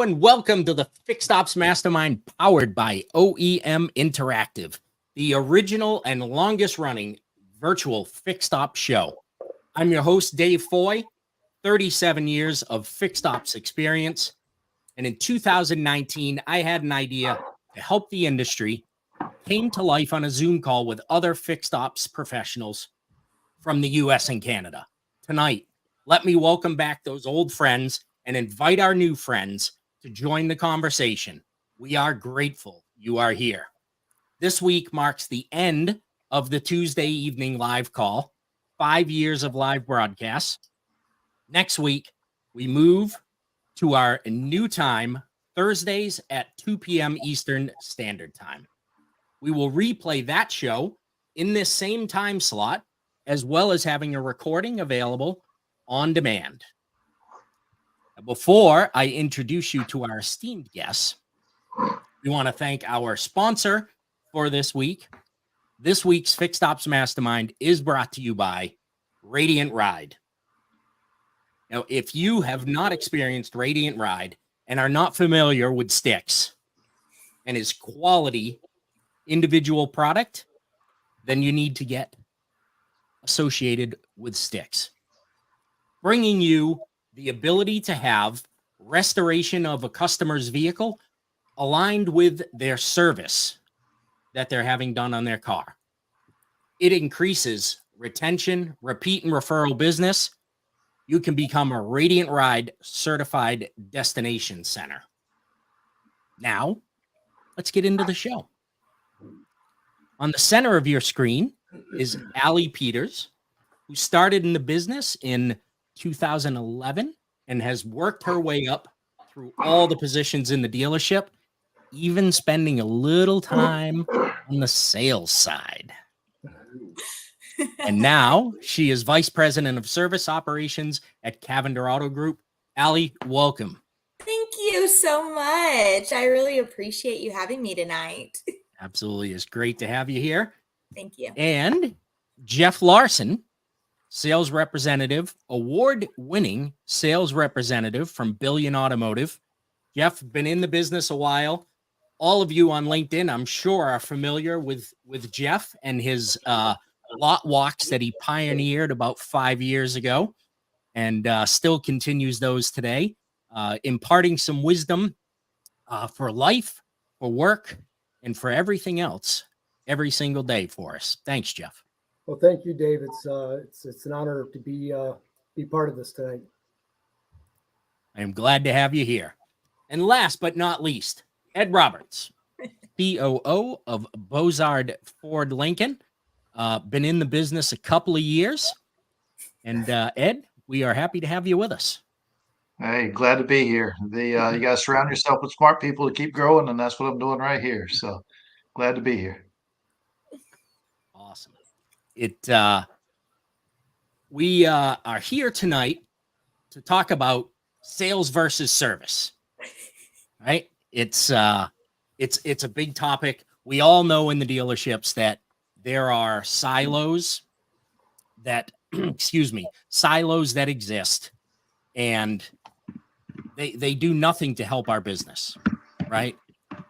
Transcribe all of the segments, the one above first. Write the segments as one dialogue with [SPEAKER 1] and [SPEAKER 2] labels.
[SPEAKER 1] and welcome to the Fixed Ops Mastermind powered by OEM Interactive, the original and longest running virtual fixed ops show. I'm your host, Dave Foy, 37 years of fixed ops experience. And in 2019, I had an idea to help the industry, came to life on a Zoom call with other fixed ops professionals from the US and Canada. Tonight, let me welcome back those old friends and invite our new friends to join the conversation. We are grateful you are here. This week marks the end of the Tuesday evening live call, 5 years of live broadcasts. Next week, we move to our new time, Thursdays at 2 p.m. Eastern Standard Time. We will replay that show in this same time slot, as well as having a recording available on demand. Before I introduce you to our esteemed guests, we want to thank our sponsor for this week. This week's Fixed Ops Mastermind is brought to you by Radiant Ride. Now, if you have not experienced Radiant Ride and are not familiar with Sticks and its quality individual product, then you need to get associated with Sticks, bringing you the ability to have restoration of a customer's vehicle aligned with their service that they're having done on their car. It increases retention, repeat, and referral business. You can become a Radiant Ride certified destination center. Now, let's get into the show. On the center of your screen is Allie Peters, who started in the business in 2011 and has worked her way up through all the positions in the dealership, even spending a little time on the sales side. And now she is Vice President of Service Operations at Cavender Auto Group. Allie, welcome.
[SPEAKER 2] Thank you so much. I really appreciate you having me tonight.
[SPEAKER 1] Absolutely. It's great to have you here.
[SPEAKER 2] Thank you.
[SPEAKER 1] And Jeff Larson, sales representative, award-winning sales representative from Billion Automotive. Jeff, been in the business a while. All of you on LinkedIn, I'm sure, are familiar with Jeff and his lot walks that he pioneered about 5 years ago and still continues those today, imparting some wisdom for life, for work, and for everything else every single day for us. Thanks, Jeff.
[SPEAKER 3] Well, thank you, Dave. It's an honor to be part of this tonight.
[SPEAKER 1] I am glad to have you here. And last but not least, Ed Roberts, COO of Bozard Ford Lincoln. Been in the business a couple of years. And Ed, we are happy to have you with us.
[SPEAKER 4] Hey, glad to be here. You got to surround yourself with smart people to keep growing, and that's what I'm doing right here. So glad to be here.
[SPEAKER 1] Awesome. We are here tonight to talk about sales versus service. Right? It's a big topic. We all know in the dealerships that there are silos that silos that exist, and they do nothing to help our business, right?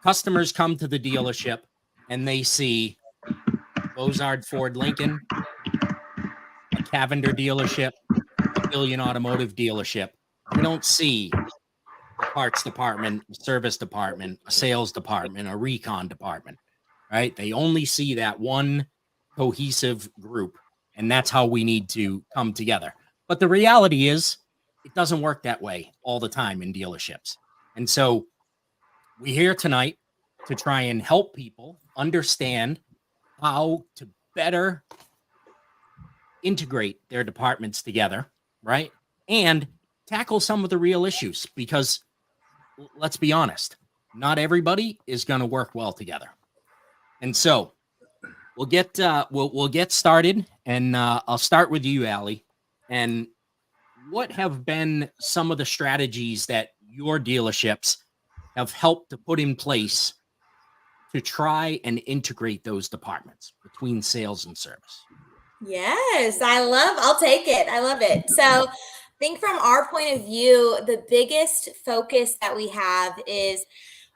[SPEAKER 1] Customers come to the dealership and they see Bozard Ford Lincoln, a Cavender dealership, a Billion Automotive dealership. They don't see a parts department, a service department, a sales department, a recon department, right? They only see that one cohesive group, and that's how we need to come together. But the reality is, it doesn't work that way all the time in dealerships. And so we're here tonight to try and help people understand how to better integrate their departments together, right? And tackle some of the real issues, because let's be honest, not everybody is going to work well together. And so we'll get started, and I'll start with you, Allie. And what have been some of the strategies that your dealerships have helped to put in place to try and integrate those departments between sales and service?
[SPEAKER 2] Yes, I'll take it. I love it. So think from our point of view, the biggest focus that we have is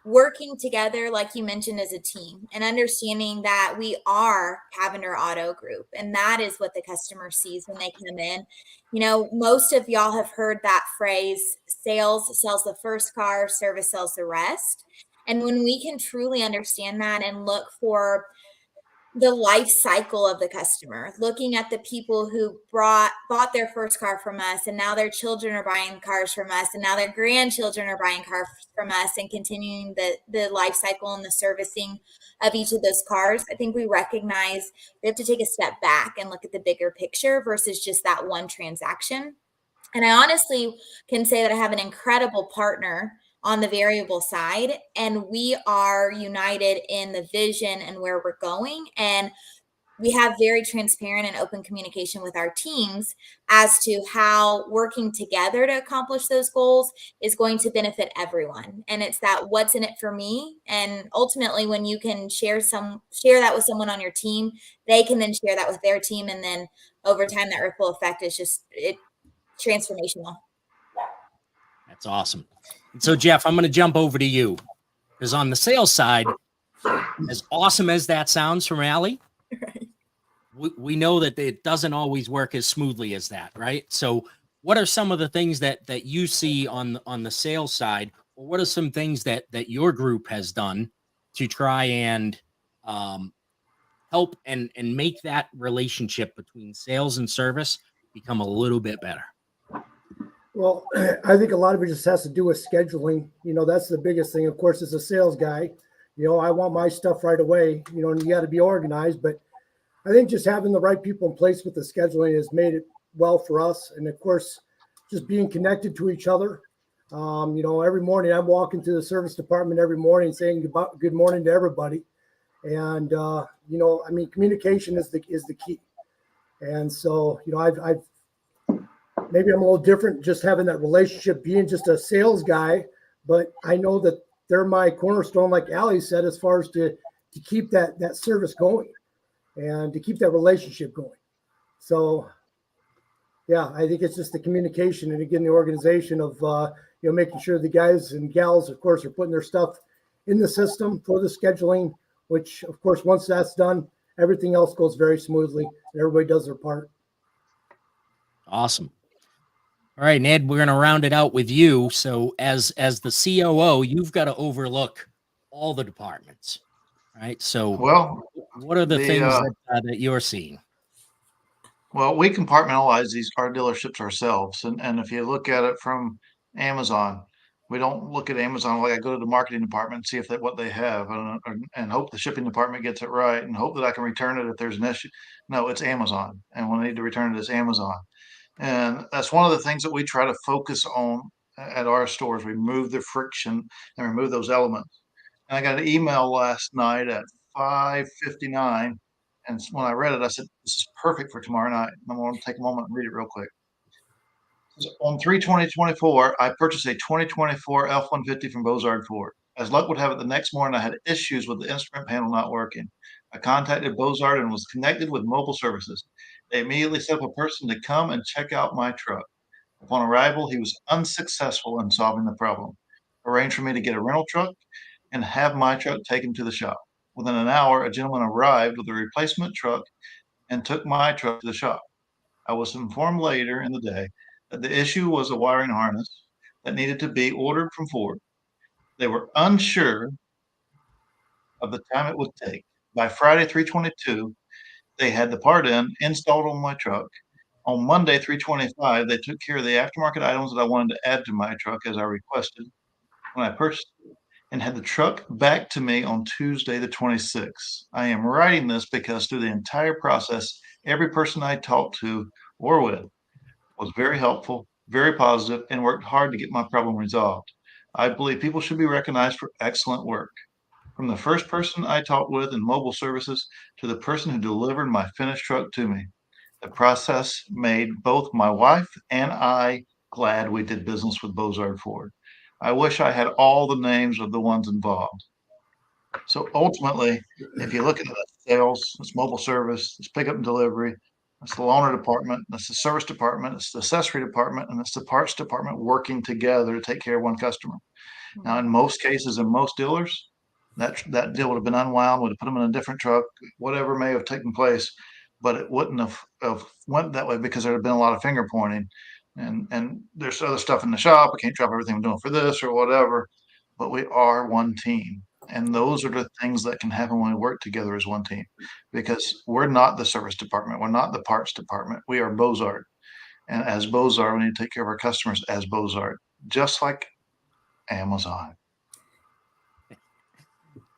[SPEAKER 2] working together, like you mentioned, as a team and understanding that we are Cavender Auto Group. And that is what the customer sees when they come in. You know, most of y'all have heard that phrase, sales sells the first car, service sells the rest. And when we can truly understand that and look for the life cycle of the customer, looking at the people who bought their first car from us, and now their children are buying cars from us, and now their grandchildren are buying cars from us, and continuing the life cycle and the servicing of each of those cars. I think we recognize we have to take a step back and look at the bigger picture versus just that one transaction. And I honestly can say that I have an incredible partner on the variable side, and we are united in the vision and where we're going. And we have very transparent and open communication with our teams as to how working together to accomplish those goals is going to benefit everyone. And it's that what's in it for me. And ultimately, when you can share that with someone on your team, they can then share that with their team. And then over time, that ripple effect is just transformational.
[SPEAKER 1] That's awesome. And so, Jeff, I'm going to jump over to you because on the sales side, as awesome as that sounds from Allie, we know that it doesn't always work as smoothly as that, right? So, what are some of the things that you see on the sales side, or what are some things that your group has done to try and help and make that relationship between sales and service become a little bit better?
[SPEAKER 3] Well, I think a lot of it just has to do with scheduling. You know, that's the biggest thing. Of course, as a sales guy, you know, I want my stuff right away, you know, and you got to be organized. But I think just having the right people in place with the scheduling has made it well for us. And of course, just being connected to each other. You know, every morning I'm walking to the service department every morning saying good morning to everybody. And, you know, I mean, communication is the key. And so, you know, I've maybe I'm a little different just having that relationship, being just a sales guy, but I know that they're my cornerstone, like Allie said, as far as to keep that service going and to keep that relationship going. So, yeah, I think it's just the communication and again, the organization of, you know, making sure the guys and gals, of course, are putting their stuff in the system for the scheduling, which of course, once that's done, everything else goes very smoothly and everybody does their part.
[SPEAKER 1] Awesome. All right, Ned, we're going to round it out with you. So as the COO, you've got to overlook all the departments, right? So
[SPEAKER 4] Well,
[SPEAKER 1] what are the things that you're seeing?
[SPEAKER 4] well, we compartmentalize our dealerships ourselves, and if you look at it from Amazon, we don't look at Amazon like I go to the marketing department and see if what they have, and hope the shipping department gets it right, and hope that I can return it if there's an issue. No, it's Amazon, and when I need to return it, it's Amazon, and that's one of the things that we try to focus on at our stores. Remove the friction and remove those elements. And I got an email last night at 5:59. And when I read it, I said, this is perfect for tomorrow night. I'm going to take a moment and read it real quick. So on 3/20/24, I purchased a 2024 F-150 from Bozard Ford. As luck would have it, the next morning I had issues with the instrument panel not working. I contacted Bozard and was connected with mobile services. They immediately set up a person to come and check out my truck. Upon arrival, he was unsuccessful in solving the problem. Arranged for me to get a rental truck and have my truck taken to the shop. Within an hour, a gentleman arrived with a replacement truck and took my truck to the shop. I was informed later in the day that the issue was a wiring harness that needed to be ordered from Ford. They were unsure of the time it would take. By Friday, 3/22, they had the part installed on my truck. On Monday, 3/25, they took care of the aftermarket items that I wanted to add to my truck as I requested when I purchased it, and had the truck back to me on Tuesday, the 26th. I am writing this because through the entire process, every person I talked to or with was very helpful, very positive, and worked hard to get my problem resolved. I believe people should be recognized for excellent work. From the first person I talked with in mobile services to the person who delivered my finished truck to me, the process made both my wife and I glad we did business with Bozard Ford. I wish I had all the names of the ones involved. So ultimately, if you look at the sales, it's mobile service, it's pickup and delivery, It's the loaner department, it's the service department, it's the accessory department, and it's the parts department working together to take care of one customer. Now, in most cases, in most dealers, that deal would have been unwound, would have put them in a different truck, whatever may have taken place, but it wouldn't have went that way because there had been a lot of finger pointing. And there's other stuff in the shop. I can't drop everything I'm doing for this or whatever, but we are one team. And those are the things that can happen when we work together as one team, because we're not the service department. We're not the parts department. We are Bozard. And as Bozard, we need to take care of our customers as Bozard, just like Amazon.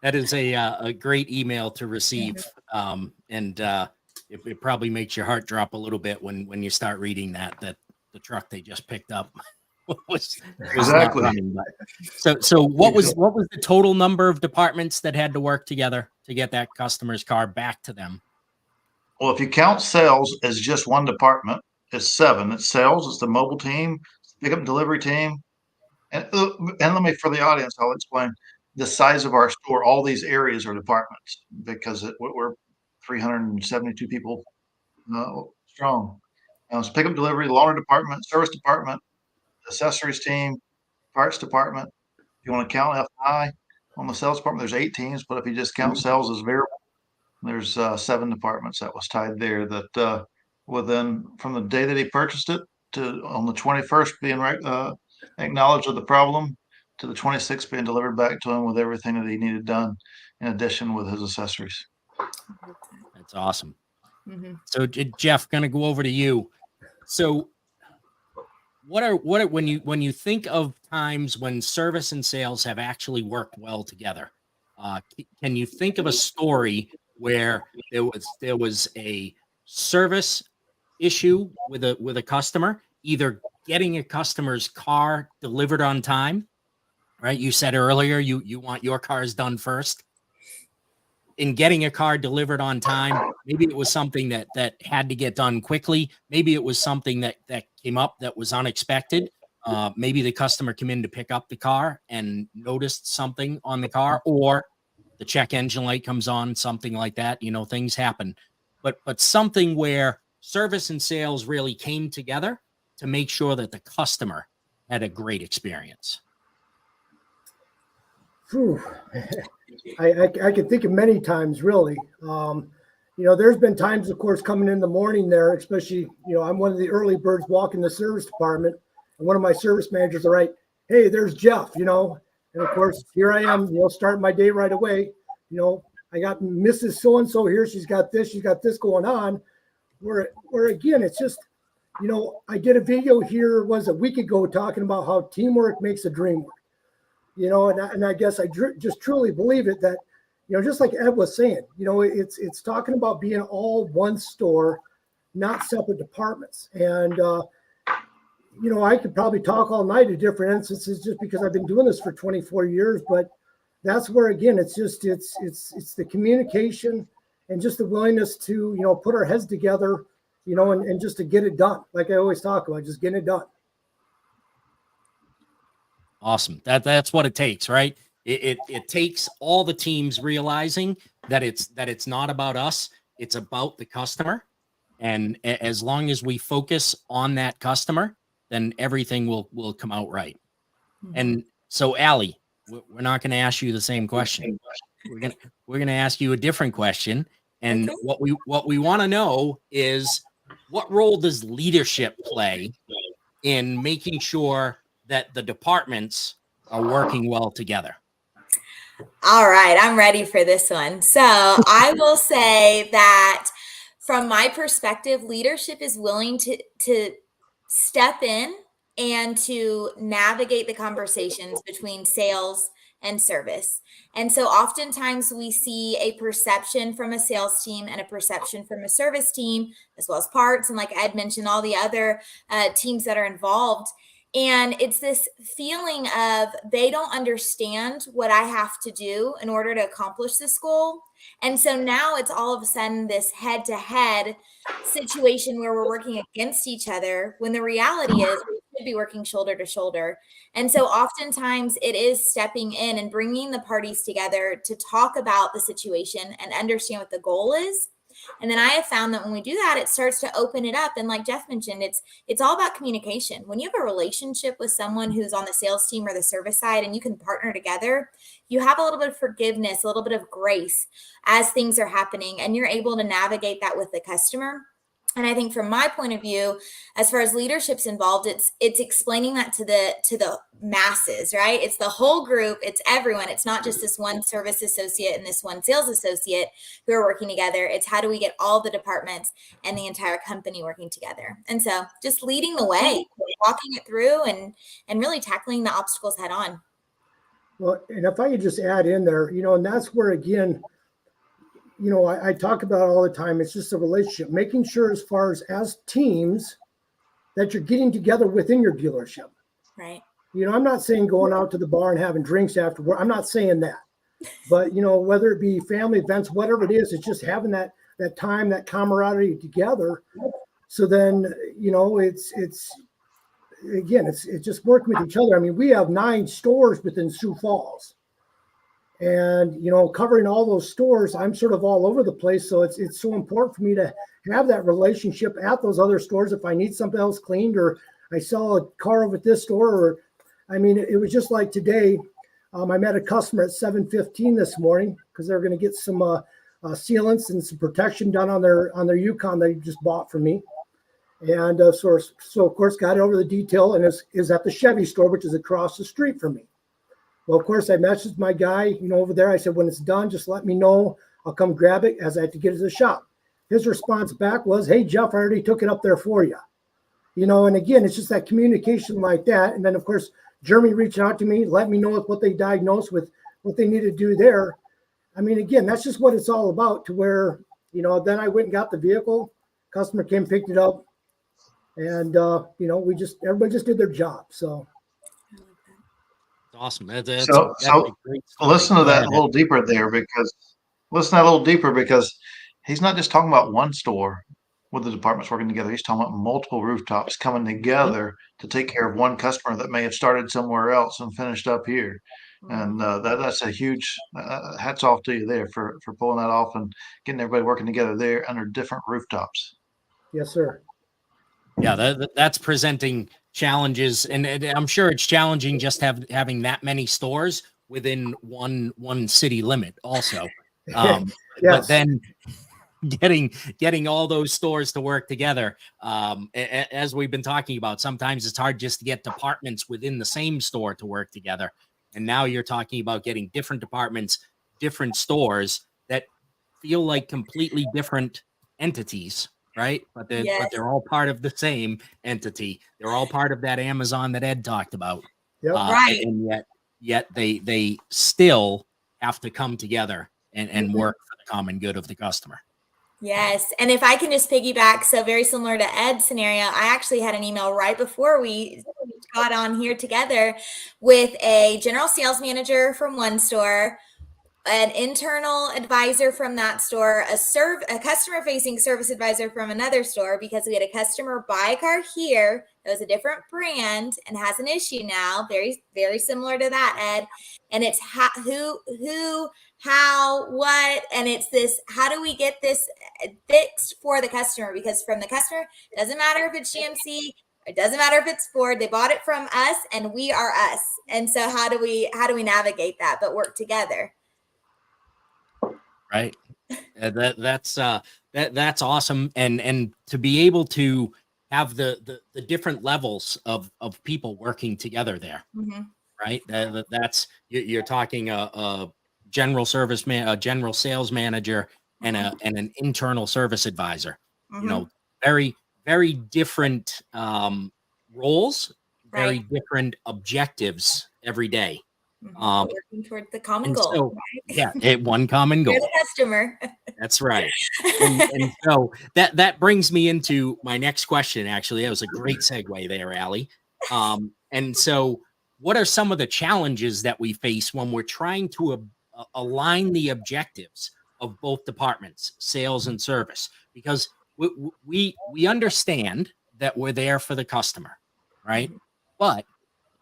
[SPEAKER 1] That is a great email to receive. And it probably makes your heart drop a little bit when you start reading that the truck they just picked up was
[SPEAKER 4] Exactly.
[SPEAKER 1] not running. So what was the total number of departments that had to work together to get that customer's car back to them?
[SPEAKER 4] Well, if you count sales as just one department, it's 7. It's sales, it's the mobile team, pickup and delivery team. And let me, for the audience, I'll explain the size of our store. All these areas are departments because we're 372 people strong. It's pickup delivery, loaner department, service department, accessories team, parts department. If you want to count F&I on the sales department, there's 8 teams, but if you just count sales as variable, there's 7 departments that was tied there that within from the day that he purchased it to on the 21st being acknowledged of the problem to the 26th being delivered back to him with everything that he needed done in addition with his accessories.
[SPEAKER 1] That's awesome. So Jeff, gonna go over to you. So what are when you think of times when service and sales have actually worked well together, can you think of a story where there was a service issue with a customer, either getting a customer's car delivered on time, right? You said earlier you want your cars done first. In getting a car delivered on time, maybe it was something that had to get done quickly. Maybe it was something that came up that was unexpected. Maybe the customer came in to pick up the car and noticed something on the car, or the check engine light comes on, something like that. Things happen, but something where service and sales really came together to make sure that the customer had a great experience.
[SPEAKER 3] Whew. I could think of many times, really. There's been times, of course, coming in the morning there, especially, I'm one of the early birds walking the service department, and one of my service managers are right, hey, there's Jeff, and of course, here I am, starting my day right away. I got Mrs. So-and-so here. She's got this going on. Where again, it's just, I did a video here, was a week ago, talking about how teamwork makes a dream work. And I guess I just truly believe it that, just like Ed was saying, it's talking about being all one store, not separate departments. And, I could probably talk all night at different instances just because I've been doing this for 24 years, but that's where, again, it's the communication and just the willingness to, put our heads together, and just to get it done. Like I always talk about, just getting it done.
[SPEAKER 1] Awesome. That's what it takes, right? It takes all the teams realizing that it's not about us, it's about the customer. And as long as we focus on that customer, then everything will come out right. And so, Allie, we're not going to ask you the same question. We're gonna ask you a different question. And what we want to know is, what role does leadership play in making sure that the departments are working well together?
[SPEAKER 2] All right, I'm ready for this one. So I will say that from my perspective, leadership is willing to step in and to navigate the conversations between sales and service. And so oftentimes we see a perception from a sales team and a perception from a service team, as well as parts. And like Ed mentioned, all the other teams that are involved. And it's this feeling of they don't understand what I have to do in order to accomplish this goal. And so now it's all of a sudden this head-to-head situation where we're working against each other, when the reality is we should be working shoulder to shoulder. And so oftentimes it is stepping in and bringing the parties together to talk about the situation and understand what the goal is, And then I have found that when we do that, it starts to open it up. And like Jeff mentioned, it's all about communication. When you have a relationship with someone who's on the sales team or the service side and you can partner together, you have a little bit of forgiveness, a little bit of grace as things are happening, and you're able to navigate that with the customer. And I think from my point of view, as far as leadership's involved, it's explaining that to the masses, right? It's the whole group, it's everyone. It's not just this one service associate and this one sales associate who are working together. It's how do we get all the departments and the entire company working together? And so just leading the way, walking it through and really tackling the obstacles head on.
[SPEAKER 3] Well, and if I could just add in there, and that's where, again, I talk about it all the time. It's just a relationship, making sure as far as teams that you're getting together within your dealership.
[SPEAKER 2] Right.
[SPEAKER 3] I'm not saying going out to the bar and having drinks after work. I'm not saying that. But, whether it be family events, whatever it is, it's just having that time, that camaraderie together. So then, it's just working with each other. I mean, we have 9 stores within Sioux Falls. And, covering all those stores, I'm sort of all over the place. So it's so important for me to have that relationship at those other stores. If I need something else cleaned, or I saw a car over at this store, it was just like today. I met a customer at 7:15 this morning because they're going to get some sealants and some protection done on their Yukon they just bought from me. And so of course, got over the detail and is at the Chevy store, which is across the street from me. Well, of course, I messaged my guy, over there. I said, when it's done, just let me know. I'll come grab it as I have to get to the shop. His response back was, hey, Jeff, I already took it up there for you. And again, it's just that communication like that. And then, of course, Jeremy reached out to me, let me know what they diagnosed with, what they need to do there. I mean, again, that's just what it's all about, to where, then I went and got the vehicle. Customer came, picked it up. And, everybody just did their job. So.
[SPEAKER 1] Awesome.
[SPEAKER 4] So listen to that a little deeper because he's not just talking about one store with the departments working together. He's talking about multiple rooftops coming together to take care of one customer that may have started somewhere else and finished up here. And that's a huge hats off to you there for pulling that off and getting everybody working together there under different rooftops.
[SPEAKER 3] Yes, sir.
[SPEAKER 1] Yeah, that's presenting challenges, and I'm sure it's challenging just having that many stores within one city limit also.
[SPEAKER 3] Yes.
[SPEAKER 1] But then getting all those stores to work together, as we've been talking about, sometimes it's hard just to get departments within the same store to work together. And now you're talking about getting different departments, different stores that feel like completely different entities. Right. But they're all part of the same entity. They're all part of that Amazon that Ed talked about.
[SPEAKER 3] Yep.
[SPEAKER 2] Right.
[SPEAKER 1] And yet they still have to come together and work for the common good of the customer.
[SPEAKER 2] Yes. And if I can just piggyback, so very similar to Ed's scenario, I actually had an email right before we got on here together with a general sales manager from one store, an internal advisor from that store, a customer-facing service advisor from another store, because we had a customer buy a car here that was a different brand and has an issue now, very, very similar to that, Ed. And it's who, how, what, and it's this, how do we get this fixed for the customer? Because from the customer, it doesn't matter if it's GMC, it doesn't matter if it's Ford, they bought it from us and we are us. And so how do we navigate that, but work together?
[SPEAKER 1] Right. That's awesome. And to be able to have the different levels of people working together there. Mm-hmm. Right. That's you're talking a general service man, a general sales manager, and an internal service advisor.
[SPEAKER 2] Mm-hmm.
[SPEAKER 1] Very, very different roles,
[SPEAKER 2] right.
[SPEAKER 1] very different objectives every day.
[SPEAKER 2] Working toward the common goal.
[SPEAKER 1] So,
[SPEAKER 2] right?
[SPEAKER 1] Yeah, one common goal.
[SPEAKER 2] You're the customer.
[SPEAKER 1] That's right. And so that brings me into my next question. Actually, that was a great segue there, Allie. And so, what are some of the challenges that we face when we're trying to align the objectives of both departments, sales and service? Because we understand that we're there for the customer, right? But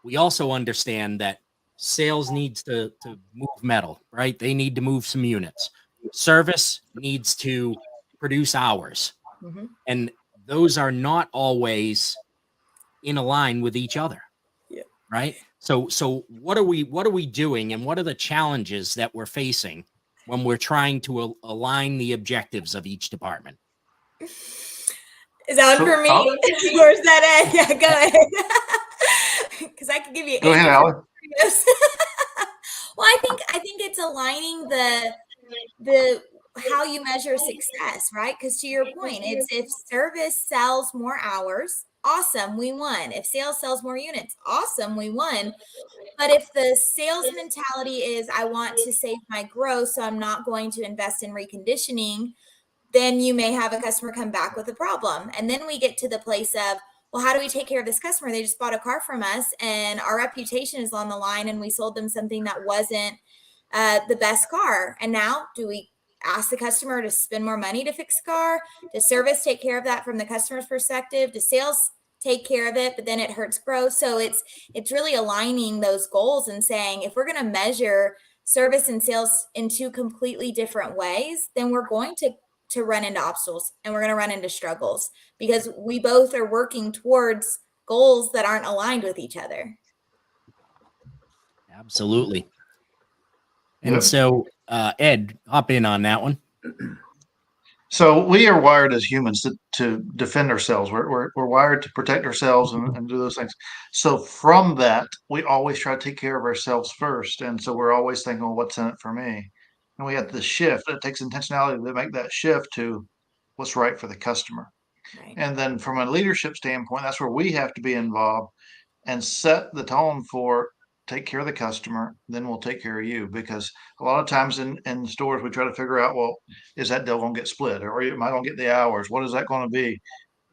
[SPEAKER 1] we also understand that sales needs to move metal, right? They need to move some units. Service needs to produce hours.
[SPEAKER 2] Mhm.
[SPEAKER 1] And those are not always in a line with each other.
[SPEAKER 2] Yeah.
[SPEAKER 1] Right. So what are we doing, and what are the challenges that we're facing when we're trying to align the objectives of each department?
[SPEAKER 2] Is that one
[SPEAKER 4] So,
[SPEAKER 2] for me? Or is that Ed? Yeah, go ahead. Because I could give you
[SPEAKER 4] Go ahead, Allie.
[SPEAKER 2] scenarios. Well, I think it's aligning the how you measure success, right? Because to your point, it's if service sells more hours, awesome, we won. If sales sells more units, awesome, we won. But if the sales mentality is I want to save my growth, so I'm not going to invest in reconditioning, then you may have a customer come back with a problem. And then we get to the place of, well, how do we take care of this customer? They just bought a car from us and our reputation is on the line and we sold them something that wasn't the best car. And now do we ask the customer to spend more money to fix the car? Does service take care of that from the customer's perspective? Does sales take care of it, but then it hurts growth? So it's really aligning those goals and saying, if we're going to measure service and sales in two completely different ways, then we're going to run into obstacles and we're going to run into struggles because we both are working towards goals that aren't aligned with each other.
[SPEAKER 1] Absolutely. And
[SPEAKER 4] Yep.
[SPEAKER 1] so, Ed, hop in on that one.
[SPEAKER 4] So we are wired as humans to defend ourselves. We're wired to protect ourselves and do those things. So from that, we always try to take care of ourselves first. And so we're always thinking, well, what's in it for me? And we have the shift. It takes intentionality to make that shift to what's right for the customer.
[SPEAKER 2] Right.
[SPEAKER 4] And then from a leadership standpoint, that's where we have to be involved and set the tone for take care of the customer, then we'll take care of you. Because a lot of times in stores, we try to figure out, well, is that deal going to get split? Or am I going to get the hours? What is that going to be?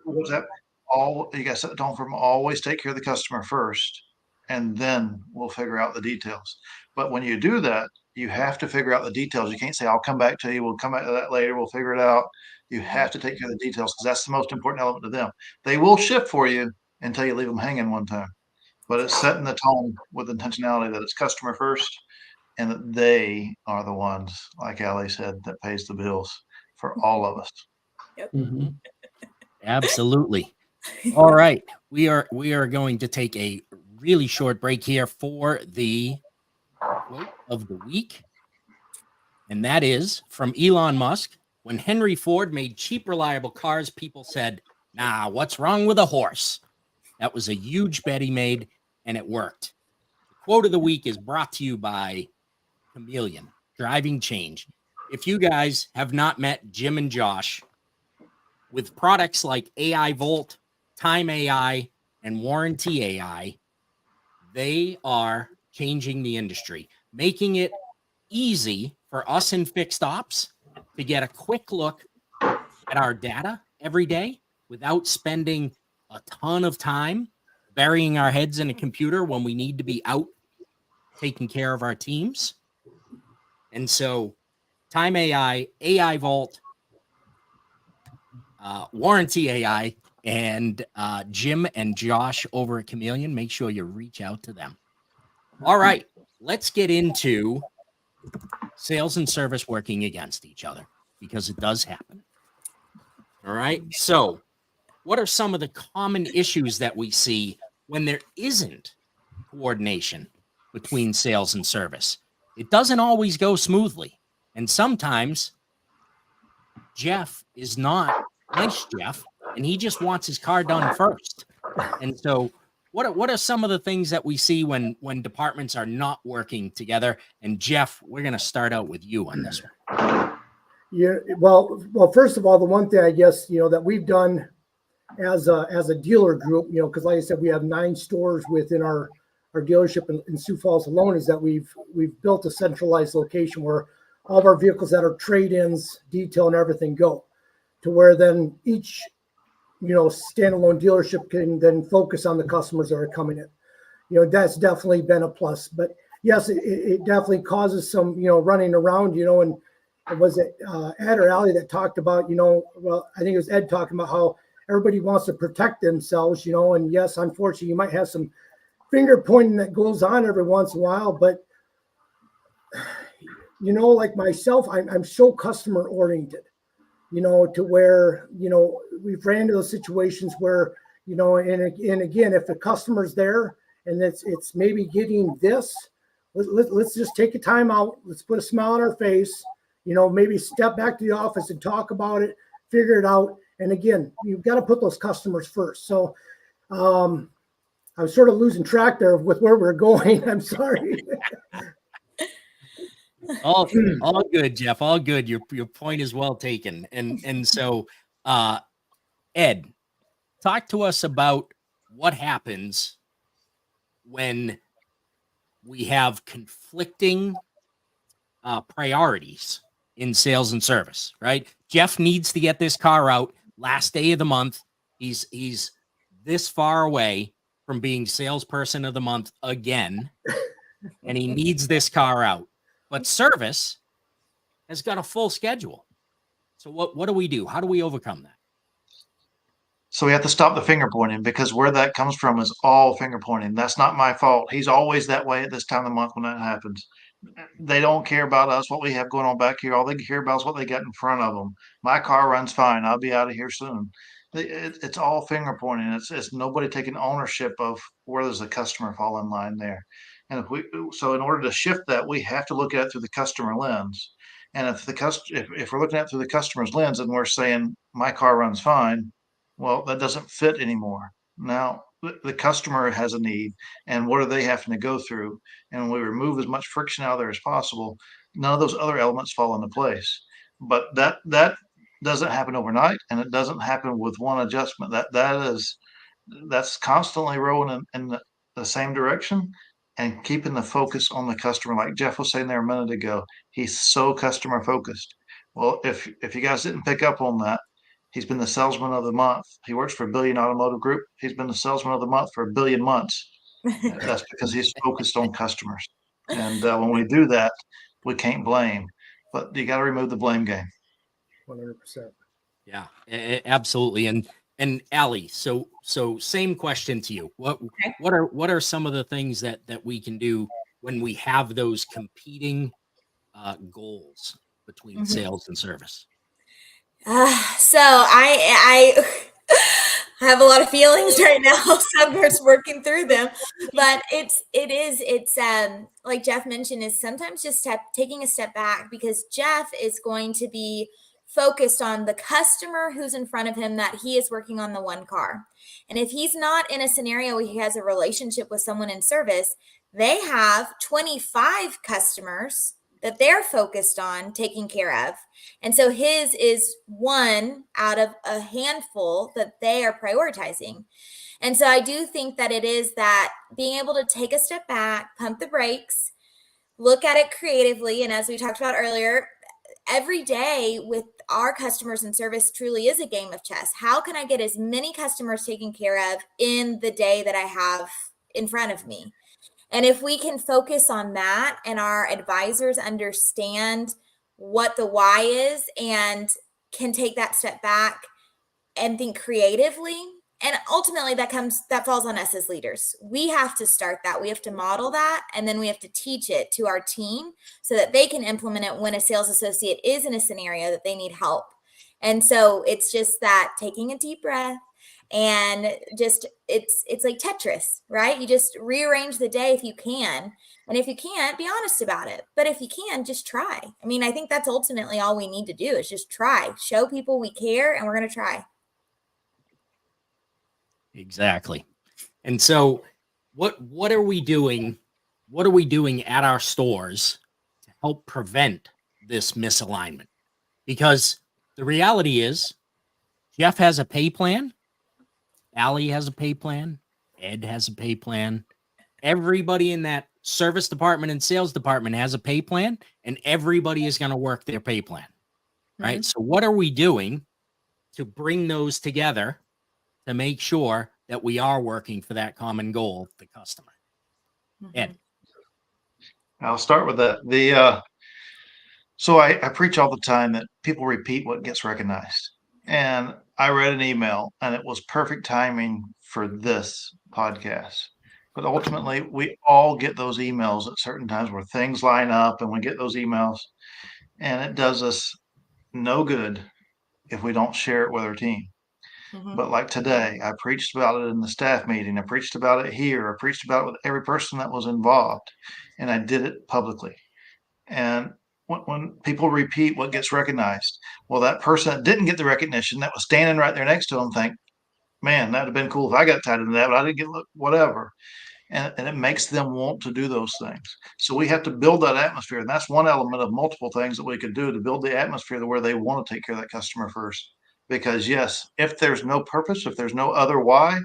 [SPEAKER 4] What is that? All you got to set the tone from always take care of the customer first, and then we'll figure out the details. But when you do that, you have to figure out the details. You can't say, I'll come back to you. We'll come back to that later. We'll figure it out. You have to take care of the details because that's the most important element to them. They will ship for you until you leave them hanging one time. But it's setting the tone with intentionality that it's customer first and that they are the ones, like Allie said, that pays the bills for all of us.
[SPEAKER 2] Yep.
[SPEAKER 3] Mm-hmm.
[SPEAKER 1] Absolutely. All right. We are going to take a really short break here for the quote of the week. And that is from Elon Musk. When Henry Ford made cheap, reliable cars, people said, nah, what's wrong with a horse? That was a huge bet he made, and it worked. The quote of the week is brought to you by Chameleon, Driving Change. If you guys have not met Jim and Josh, with products like AI Volt, Time AI, and Warranty AI, they are changing the industry, making it easy for us in fixed ops to get a quick look at our data every day without spending a ton of time burying our heads in a computer when we need to be out taking care of our teams. And so Time AI, AI Vault, Warranty AI, and Jim and Josh over at Chameleon, make sure you reach out to them. All right, let's get into sales and service working against each other because it does happen. All right, so what are some of the common issues that we see when there isn't coordination between sales and service? It doesn't always go smoothly. And sometimes Jeff is not nice, Jeff, and he just wants his car done first. And so what are some of the things that we see when departments are not working together? And Jeff, we're going to start out with you on this one.
[SPEAKER 3] Yeah, well, first of all, the one thing I guess, that we've done as a dealer group, because like I said, we have 9 stores within our dealership in Sioux Falls alone, is that we've built a centralized location where all of our vehicles that are trade-ins, detail, and everything go to where then each, standalone dealership can then focus on the customers that are coming in. That's definitely been a plus. But yes, it definitely causes some, running around, and was it Ed or Allie that talked about, well, I think it was Ed talking about how everybody wants to protect themselves, and yes, unfortunately, you might have some finger pointing that goes on every once in a while, but like myself, I'm so customer oriented. to where, we've ran into those situations where, and again, if the customer's there and it's maybe getting this, let's just take a time out. Let's put a smile on our face, maybe step back to the office and talk about it, figure it out. And again, you've got to put those customers first. So I'm sort of losing track there with where we're going. I'm sorry.
[SPEAKER 1] All good, Jeff. All good. Your point is well taken. And so, Ed, talk to us about what happens when we have conflicting priorities in sales and service, right? Jeff needs to get this car out last day of the month. He's this far away from being salesperson of the month again, and he needs this car out. But service has got a full schedule. So what do we do? How do we overcome that?
[SPEAKER 4] So we have to stop the finger pointing, because where that comes from is all finger pointing. That's not my fault. He's always that way at this time of the month when that happens. They don't care about us, what we have going on back here. All they care about is what they got in front of them. My car runs fine. I'll be out of here soon. It's all finger pointing. It's nobody taking ownership of where does the customer fall in line there. And so in order to shift that, we have to look at it through the customer lens. And if we're looking at it through the customer's lens and we're saying my car runs fine, well, that doesn't fit anymore. Now the customer has a need, and what are they having to go through? And when we remove as much friction out of there as possible, none of those other elements fall into place. But that doesn't happen overnight, and it doesn't happen with one adjustment. That's constantly rolling in the same direction and keeping the focus on the customer. Like Jeff was saying there a minute ago, he's so customer focused. Well, if you guys didn't pick up on that, he's been the salesman of the month. He works for Billion Automotive Group. He's been the salesman of the month for 1 billion months. That's because he's focused on customers. And when we do that, we can't blame, but you got to remove the blame game.
[SPEAKER 3] 100%.
[SPEAKER 1] Yeah, absolutely. And Allie, so same question to you. What are some of the things that we can do when we have those competing goals between sales and service?
[SPEAKER 2] So I have a lot of feelings right now. So I'm just working through them, but it's like Jeff mentioned, is sometimes just taking a step back, because Jeff is going to be focused on the customer who's in front of him, that he is working on the one car. And if he's not in a scenario where he has a relationship with someone in service, they have 25 customers that they're focused on taking care of. And so his is one out of a handful that they are prioritizing. And so I do think that it is that being able to take a step back, pump the brakes, look at it creatively. And as we talked about earlier, every day with our customers and service truly is a game of chess. How can I get as many customers taken care of in the day that I have in front of me? And if we can focus on that, and our advisors understand what the why is and can take that step back and think creatively, and ultimately that falls on us as leaders. We have to start that. We have to model that, and then we have to teach it to our team so that they can implement it when a sales associate is in a scenario that they need help. And so it's just that taking a deep breath, and just it's like Tetris, right? You just rearrange the day if you can. And if you can't, be honest about it. But if you can, just try. I mean, I think that's ultimately all we need to do, is just try. Show people we care, and we're going to try.
[SPEAKER 1] Exactly. And so what are we doing? What are we doing at our stores to help prevent this misalignment? Because the reality is Jeff has a pay plan. Allie has a pay plan. Ed has a pay plan. Everybody in that service department and sales department has a pay plan, and everybody is going to work their pay plan. Right. So what are we doing to bring those together to make sure that we are working for that common goal, the customer? Ed.
[SPEAKER 4] I'll start with that. So I preach all the time that people repeat what gets recognized. And I read an email, and it was perfect timing for this podcast. But ultimately, we all get those emails at certain times where things line up, and we get those emails, and it does us no good if we don't share it with our team. But like today, I preached about it in the staff meeting. I preached about it here. I preached about it with every person that was involved, and I did it publicly. And when people repeat, what gets recognized? Well, that person that didn't get the recognition that was standing right there next to them think, man, that'd have been cool if I got tied into that, but I didn't get whatever. And it makes them want to do those things. So we have to build that atmosphere. And that's one element of multiple things that we could do to build the atmosphere to where they want to take care of that customer first. Because yes, if there's no purpose, if there's no other why,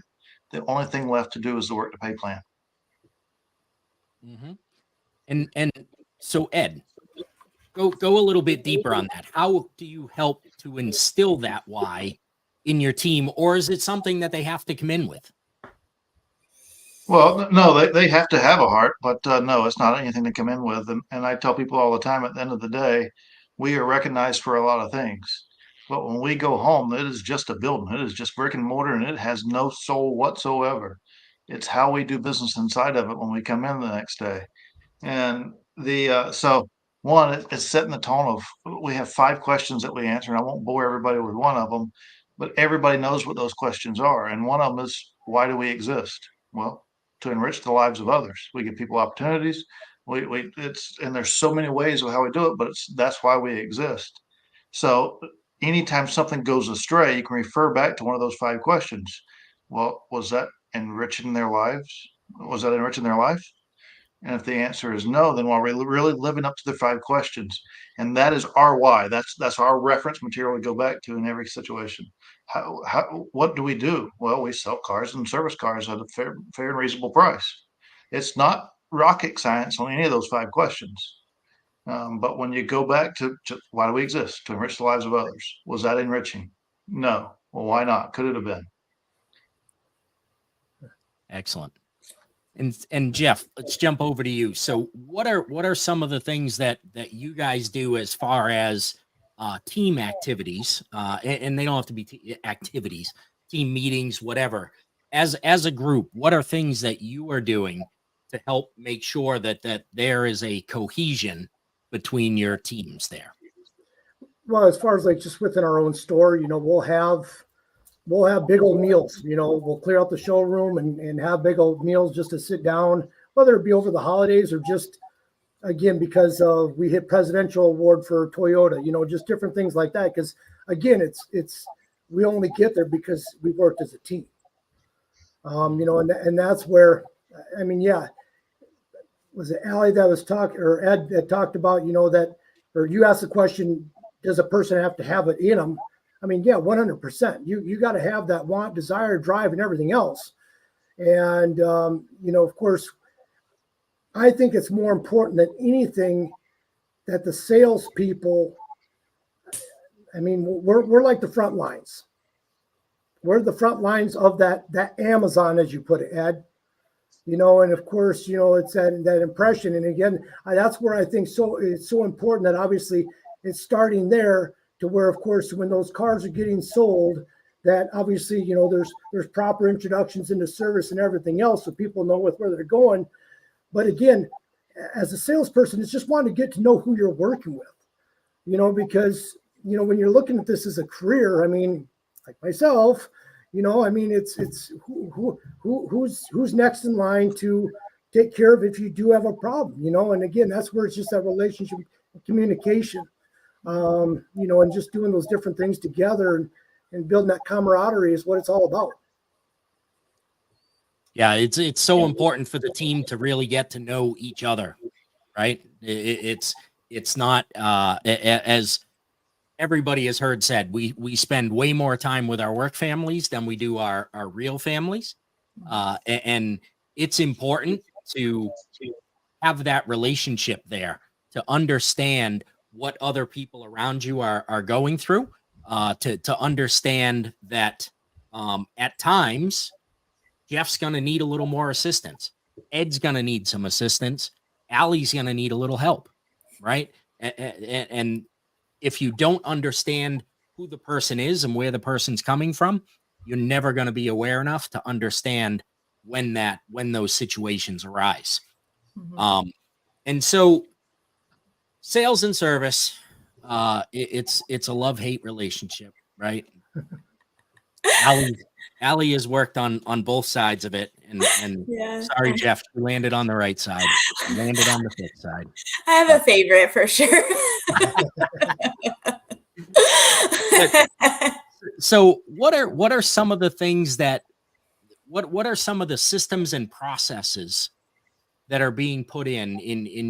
[SPEAKER 4] the only thing left to do is the work to pay plan.
[SPEAKER 1] Mm-hmm. And so Ed, go a little bit deeper on that. How do you help to instill that why in your team, or is it something that they have to come in with?
[SPEAKER 4] Well, no, they have to have a heart, but no, it's not anything to come in with. And I tell people all the time at the end of the day, we are recognized for a lot of things. But when we go home, it is just a building. It is just brick and mortar and it has no soul whatsoever. It's how we do business inside of it when we come in the next day. And so one, it's setting the tone of we have 5 questions that we answer, and I won't bore everybody with one of them, but everybody knows what those questions are. And one of them is, why do we exist? Well, to enrich the lives of others. We give people opportunities. And there's so many ways of how we do it, but that's why we exist. So anytime something goes astray, you can refer back to one of those 5 questions. Well, was that enriching their lives? Was that enriching their life? And if the answer is no, then we're really living up to the 5 questions. And that is our why. That's our reference material to go back to in every situation. What do we do? Well, we sell cars and service cars at a fair and reasonable price. It's not rocket science on any of those 5 questions. But when you go back to why do we exist? To enrich the lives of others. Was that enriching? No. Well, why not? Could it have been?
[SPEAKER 1] Excellent. And Jeff, let's jump over to you. So what are some of the things that you guys do as far as team activities? And they don't have to be activities, team meetings, whatever. As a group, what are things that you are doing to help make sure that there is a cohesion between your teams there?
[SPEAKER 3] Well, as far as like just within our own store, we'll have big old meals, we'll clear out the showroom and have big old meals just to sit down, whether it be over the holidays or just, again, because we hit presidential award for Toyota, just different things like that. Because again, we only get there because we worked as a team, and that's where, I mean, yeah, was it Allie that was talking, or Ed that talked about, that, or you asked the question, does a person have to have it in them? I mean, yeah, 100%. You got to have that want, desire, drive, and everything else. And, of course, I think it's more important than anything that the salespeople, I mean, we're like the front lines. We're the front lines of that Amazon, as you put it, Ed. And of course, it's that impression. And again, that's where I think it's so important that obviously it's starting there, to where, of course, when those cars are getting sold, that obviously, there's proper introductions into service and everything else, so people know where they're going. But again, as a salesperson, it's just wanting to get to know who you're working with, because, when you're looking at this as a career, I mean, like myself, I mean, it's who's next in line to take care of if you do have a problem, and again, that's where it's just that relationship, communication. And just doing those different things together and building that camaraderie is what it's all about.
[SPEAKER 1] Yeah, it's so important for the team to really get to know each other, right? It's not as everybody has heard said, we spend way more time with our work families than we do our real families, and it's important to have that relationship there, to understand what other people around you are going through, to understand that at times Jeff's going to need a little more assistance. Ed's going to need some assistance. Allie's going to need a little help, right? And if you don't understand who the person is and where the person's coming from, you're never going to be aware enough to understand when those situations arise. Mm-hmm. And so sales and service, it's a love-hate relationship. right? Allie has worked on both sides of it, and
[SPEAKER 2] Yeah.
[SPEAKER 1] sorry, Jeff, you landed on the right side. You landed on the fit side.
[SPEAKER 2] I have a favorite for sure.
[SPEAKER 1] So what are some of the things that what are some of the systems and processes that are being put in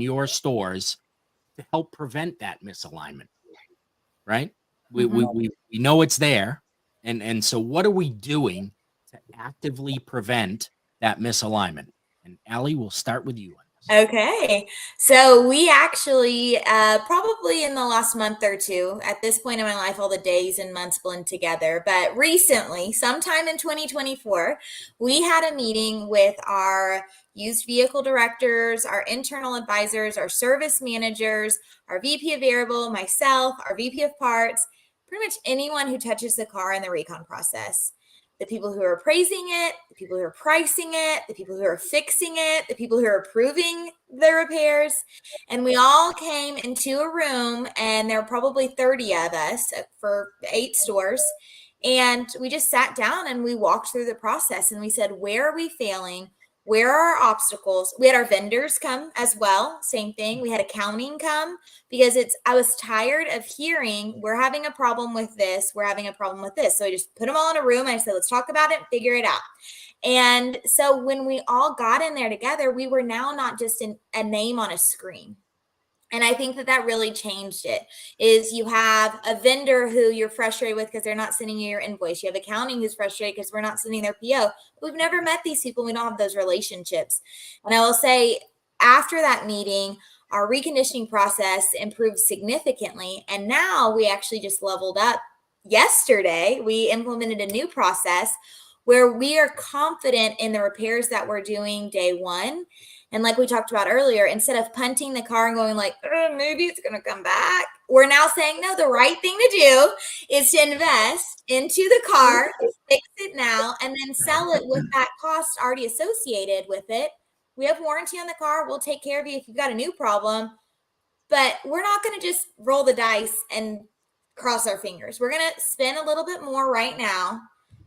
[SPEAKER 1] your stores to help prevent that misalignment? Right? We know it's there, and so what are we doing to actively prevent that misalignment? And Allie, we'll start with you on this.
[SPEAKER 2] Okay. So we actually, probably in the last month or two, at this point in my life, all the days and months blend together. But recently, sometime in 2024, we had a meeting with our used vehicle directors, our internal advisors, our service managers, our VP of variable, myself, our VP of parts, pretty much anyone who touches the car in the recon process. The people who are appraising it, the people who are pricing it, the people who are fixing it, the people who are approving the repairs. And we all came into a room, and there were probably 30 of us for 8 stores. And we just sat down and we walked through the process, and we said, where are we failing? Where are our obstacles? We had our vendors come as well. Same thing. We had accounting come, because I was tired of hearing we're having a problem with this. We're having a problem with this. So I just put them all in a room and I said, let's talk about it and figure it out. And so when we all got in there together, we were now not just a name on a screen. And I think that really changed it. Is you have a vendor who you're frustrated with because they're not sending you your invoice. You have accounting who's frustrated because we're not sending their PO. We've never met these people. We don't have those relationships. And I will say, after that meeting, our reconditioning process improved significantly. And now we actually just leveled up. Yesterday, we implemented a new process where we are confident in the repairs that we're doing day one. And like we talked about earlier, instead of punting the car and going like, maybe it's going to come back, we're now saying, no, the right thing to do is to invest into the car, fix it now, and then sell it with that cost already associated with it. We have warranty on the car. We'll take care of you if you've got a new problem. But we're not going to just roll the dice and cross our fingers. We're going to spend a little bit more right now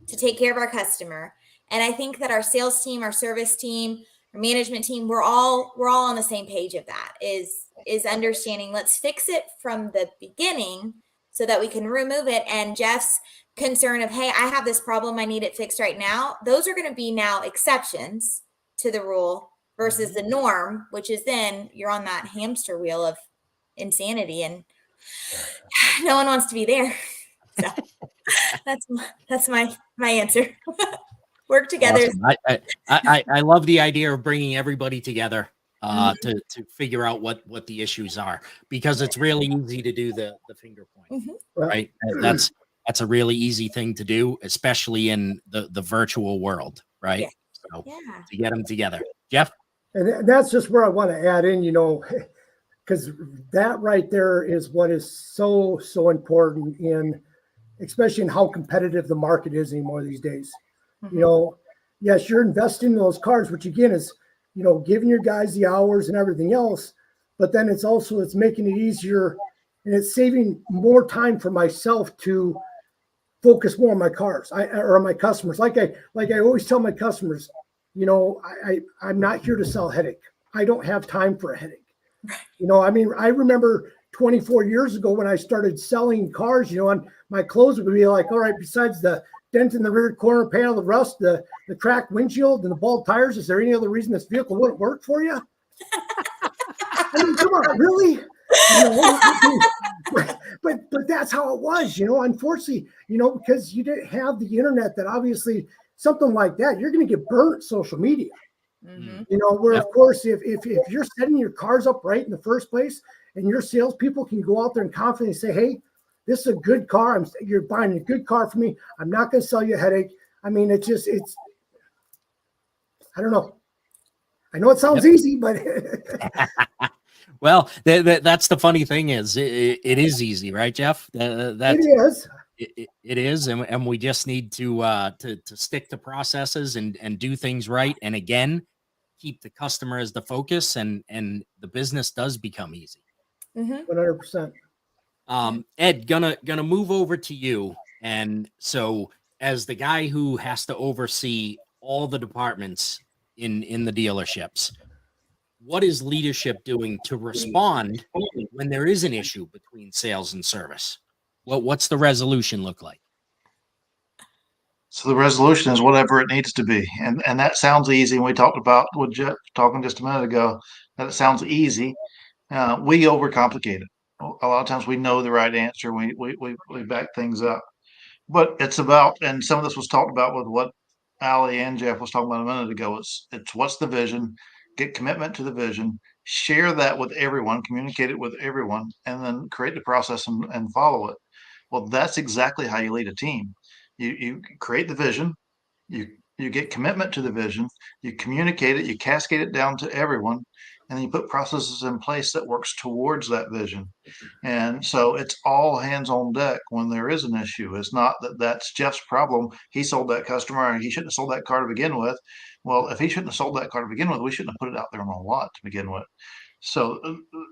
[SPEAKER 2] to take care of our customer. And I think that our sales team, our service team, our management team, we're all on the same page of that, is understanding, let's fix it from the beginning so that we can remove it. And Jeff's concern of, hey, I have this problem, I need it fixed right now. Those are going to be now exceptions to the rule versus the norm, which is then you're on that hamster wheel of insanity, and no one wants to be there. So that's my answer. Work together.
[SPEAKER 1] Awesome. I love the idea of bringing everybody together to figure out what the issues are, because it's really easy to do the finger point, right? That's a really easy thing to do, especially in the virtual world, right?
[SPEAKER 2] Yeah.
[SPEAKER 1] So to get them together. Jeff?
[SPEAKER 3] And that's just where I want to add in, because that right there is what is so important in, especially in how competitive the market is anymore these days. Yes, you're investing in those cars, which again is, giving your guys the hours and everything else, but then it's making it easier, and it's saving more time for myself to focus more on my cars or on my customers. Like I always tell my customers, I'm not here to sell a headache. I don't have time for a headache. I remember 24 years ago when I started selling cars, and my close would be like, all right, besides the dent in the rear corner panel, the rust, the cracked windshield, and the bald tires, is there any other reason this vehicle wouldn't work for you? Come on, really? But that's how it was, unfortunately, because you didn't have the internet, that obviously something like that, you're going to get burnt social media. Where of course, if you're setting your cars up right in the first place, and your salespeople can go out there and confidently say, hey, this is a good car. You're buying a good car for me. I'm not going to sell you a headache. I mean, it's I don't know. I know it sounds easy, but
[SPEAKER 1] well, that's the funny thing is it is easy, right, Jeff?
[SPEAKER 3] It is.
[SPEAKER 1] It is, and we just need to stick to processes and do things right, and again, keep the customer as the focus, and the business does become easy.
[SPEAKER 3] 100%.
[SPEAKER 1] Ed, gonna move over to you. And so as the guy who has to oversee all the departments in the dealerships, what is leadership doing to respond when there is an issue between sales and service? What's the resolution look like?
[SPEAKER 4] So the resolution is whatever it needs to be. And that sounds easy. And we talked about with Jeff talking just a minute ago, that it sounds easy. We overcomplicate it. A lot of times we know the right answer. We back things up. But it's about, and some of this was talked about with what Ali and Jeff was talking about a minute ago. It's what's the vision, get commitment to the vision, share that with everyone, communicate it with everyone, and then create the process and follow it. Well, that's exactly how you lead a team. You create the vision, you you get commitment to the vision, you communicate it, you cascade it down to everyone, and then you put processes in place that works towards that vision. And so it's all hands on deck when there is an issue. It's not that that's Jeff's problem. He sold that customer and he shouldn't have sold that car to begin with. Well, if he shouldn't have sold that car to begin with, we shouldn't have put it out there on a lot to begin with. So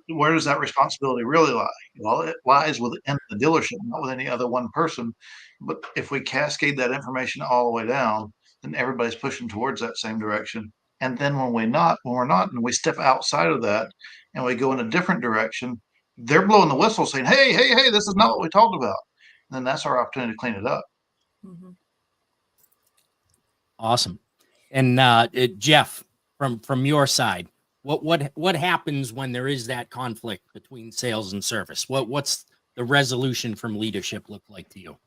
[SPEAKER 4] where does that responsibility really lie? Well, it lies within the dealership, not with any other one person. But if we cascade that information all the way down, then everybody's pushing towards that same direction. And then when we're not, and we step outside of that and we go in a different direction, they're blowing the whistle saying, hey, hey, hey, this is not what we talked about. And then that's our opportunity to clean it up.
[SPEAKER 2] Mm-hmm.
[SPEAKER 1] Awesome. And Jeff, from your side, what happens when there is that conflict between sales and service? What's the resolution from leadership look like to you?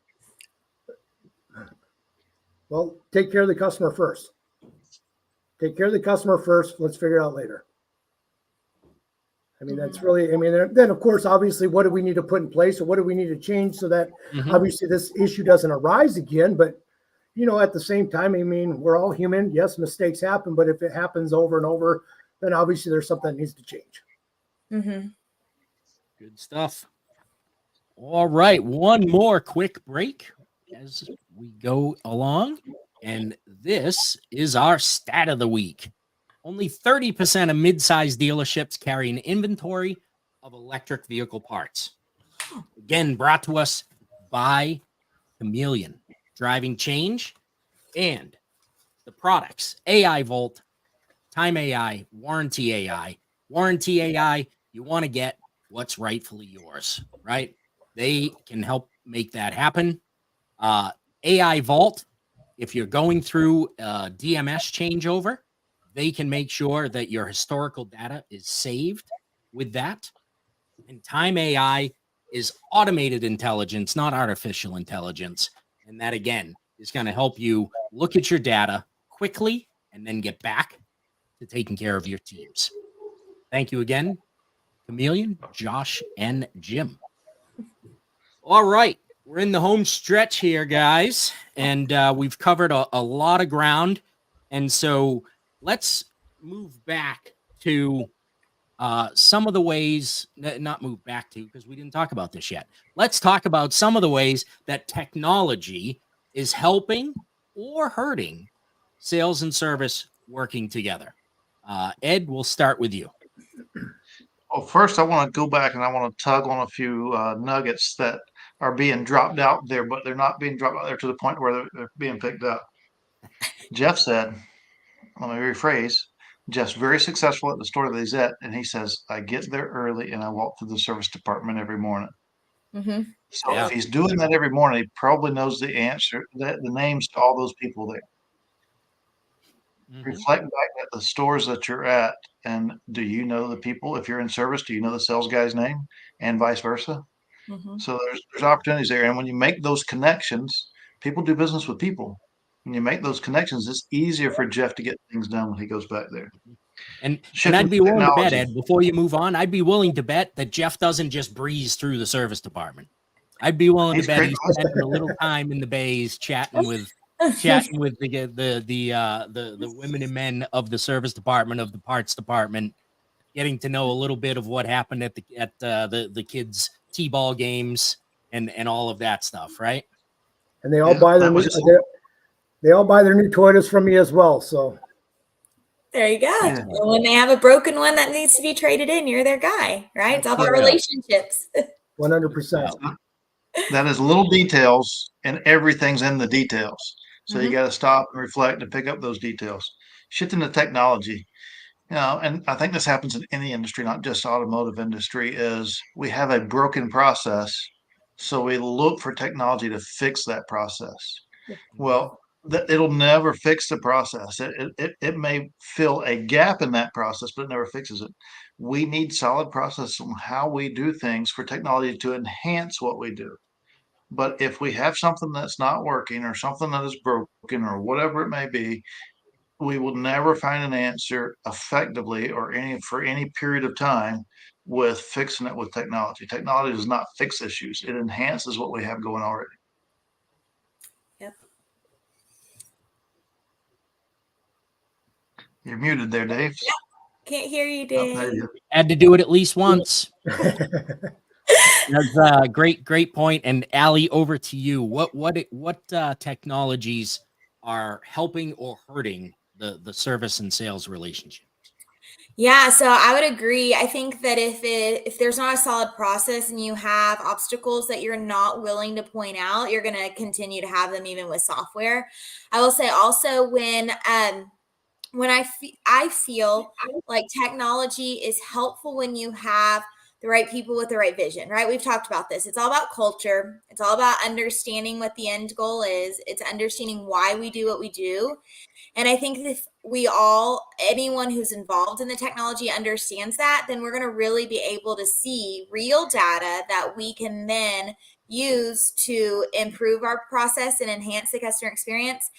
[SPEAKER 3] Well, take care of the customer first. Take care of the customer first. Let's figure it out later. I mean, that's really, I mean, then of course, obviously, what do we need to put in place or what do we need to change so that obviously this issue doesn't arise again? But, you know, at the same time, I mean, we're all human. Yes, mistakes happen, but if it happens over and over, then obviously there's something that needs to change.
[SPEAKER 2] Mm-hmm.
[SPEAKER 1] Good stuff. All right. One more quick break as we go along. And this is our stat of the week. Only 30% of mid-sized dealerships carry an inventory of electric vehicle parts. Again, brought to us by Chameleon, driving change, and the products, AI Volt, Time AI, Warranty AI. Warranty AI, you want to get what's rightfully yours, right? They can help make that happen. AI Vault, if you're going through a DMS changeover, they can make sure that your historical data is saved with that. And Time AI is automated intelligence, not artificial intelligence. And that, again, is going to help you look at your data quickly and then get back to taking care of your teams. Thank you again, Chameleon, Josh, and Jim. All right. We're in the home stretch here, guys, and we've covered a lot of ground. And so let's move back to some of the ways, not move back to, because we didn't talk about this yet. Let's talk about some of the ways that technology is helping or hurting sales and service working together. Ed, we'll start with you.
[SPEAKER 4] Well, first, I want to go back and I want to tug on a few nuggets that are being dropped out there, but they're not being dropped out there to the point where they're being picked up. Jeff said, let me rephrase, Jeff's very successful at the store that he's at, and he says, I get there early and I walk through the service department every morning.
[SPEAKER 2] Mm-hmm.
[SPEAKER 4] So if he's doing that every morning, he probably knows the answer, the names to all those people there. Reflect back at the stores that you're at, and do you know the people? If you're in service, do you know the sales guy's name, and vice versa? So there's opportunities there, and when you make those connections, people do business with people. When you make those connections, it's easier for Jeff to get things done when he goes back there.
[SPEAKER 1] And I'd be willing to bet, Ed, before you move on, I'd be willing to bet that Jeff doesn't just breeze through the service department. I'd be willing to bet he's spending a little time in the bays chatting with the women and men of the service department, of the parts department, getting to know a little bit of what happened at the kids' t-ball games and all of that stuff, right?
[SPEAKER 3] And they all buy their they all buy their new Toyotas from me as well. So
[SPEAKER 2] there you go. Yeah. And when they have a broken one that needs to be traded in, you're their guy, right? It's all about relationships.
[SPEAKER 3] 100%.
[SPEAKER 4] That is little details, and everything's in the details. So you
[SPEAKER 2] Mhm.
[SPEAKER 4] got to stop and reflect and pick up those details. Shifting to technology, and I think this happens in any industry, not just automotive industry, is we have a broken process. So we look for technology to fix that process. Well, it'll never fix the process. It may fill a gap in that process, but it never fixes it. We need solid process on how we do things for technology to enhance what we do. But if we have something that's not working or something that is broken or whatever it may be, we will never find an answer effectively or for any period of time with fixing it with technology. Technology does not fix issues. It enhances what we have going already.
[SPEAKER 2] Yep.
[SPEAKER 4] You're muted there, Dave.
[SPEAKER 2] Can't hear you,
[SPEAKER 4] Oh, there
[SPEAKER 2] Dave.
[SPEAKER 4] you go.
[SPEAKER 1] Had to do it at least once. That's a great point. And Allie, over to you. What technologies are helping or hurting the service and sales relationship?
[SPEAKER 2] Yeah, so I would agree. I think that if there's not a solid process and you have obstacles that you're not willing to point out, you're going to continue to have them even with software. I will say also when I feel like technology is helpful when you have the right people with the right vision, right? We've talked about this. It's all about culture. It's all about understanding what the end goal is. It's understanding why we do what we do. And I think if anyone who's involved in the technology understands that, then we're going to really be able to see real data that we can then use to improve our process and enhance the customer experience.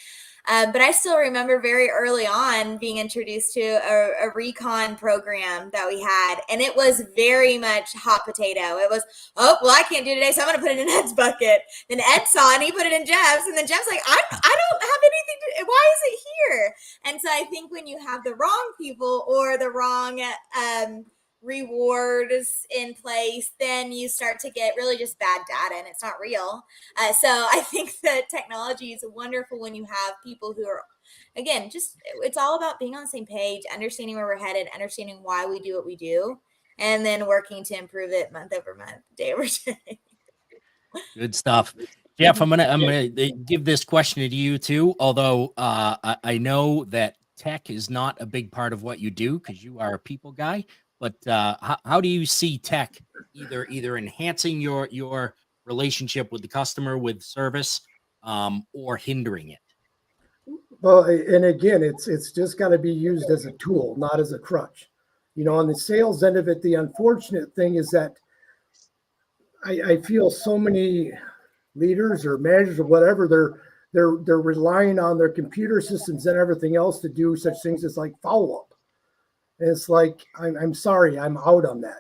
[SPEAKER 2] But I still remember very early on being introduced to a recon program that we had, and it was very much hot potato. It was, oh, well, I can't do it today, so I'm going to put it in Ed's bucket. Then Ed saw it, and he put it in Jeff's, and then Jeff's like, I don't have anything to, why is it here? And so I think when you have the wrong people or the wrong rewards in place, then you start to get really just bad data, and it's not real. So I think that technology is wonderful when you have people who are, again, just it's all about being on the same page, understanding where we're headed, understanding why we do what we do, and then working to improve it month over month, day over day.
[SPEAKER 1] Good stuff. Jeff, I'm gonna give this question to you too. Although I know that tech is not a big part of what you do because you are a people guy. But how do you see tech either enhancing your relationship with the customer, with service, or hindering it?
[SPEAKER 3] Well, and again, it's just got to be used as a tool, not as a crutch. On the sales end of it, the unfortunate thing is that I feel so many leaders or managers or whatever, they're relying on their computer systems and everything else to do such things as like follow up. And it's like, I'm sorry, I'm out on that.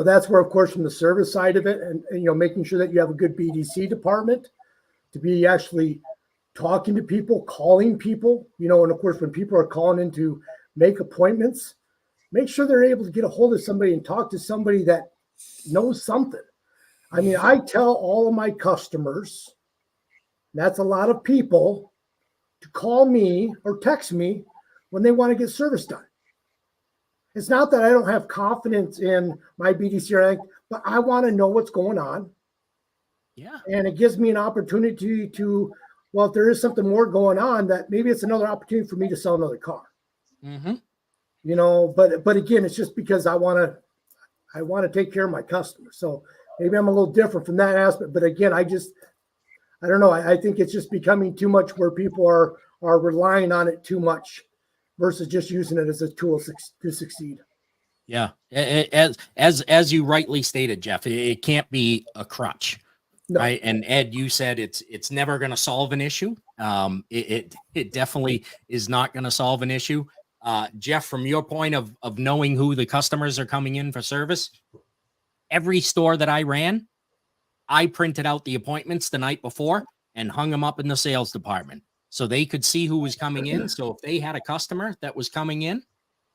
[SPEAKER 3] That's where, of course, from the service side of it, and making sure that you have a good BDC department to be actually talking to people, calling people, and of course, when people are calling in to make appointments, make sure they're able to get a hold of somebody and talk to somebody that knows something. I mean, I tell all of my customers, that's a lot of people, to call me or text me when they want to get service done. It's not that I don't have confidence in my BDC or anything, but I want to know what's going on.
[SPEAKER 1] Yeah.
[SPEAKER 3] And it gives me an opportunity to, well, if there is something more going on, that maybe it's another opportunity for me to sell another car.
[SPEAKER 1] Mm-hmm.
[SPEAKER 3] But again, it's just because I want to take care of my customers. So maybe I'm a little different from that aspect. But again, I don't know. I think it's just becoming too much where people are relying on it too much versus just using it as a tool to succeed.
[SPEAKER 1] Yeah. As you rightly stated, Jeff, it can't be a crutch.
[SPEAKER 3] No.
[SPEAKER 1] Right. And Ed, you said it's never going to solve an issue. It definitely is not going to solve an issue. Jeff, from your point of knowing who the customers are coming in for service, every store that I ran, I printed out the appointments the night before and hung them up in the sales department so they could see who was coming in. So if they had a customer that was coming in,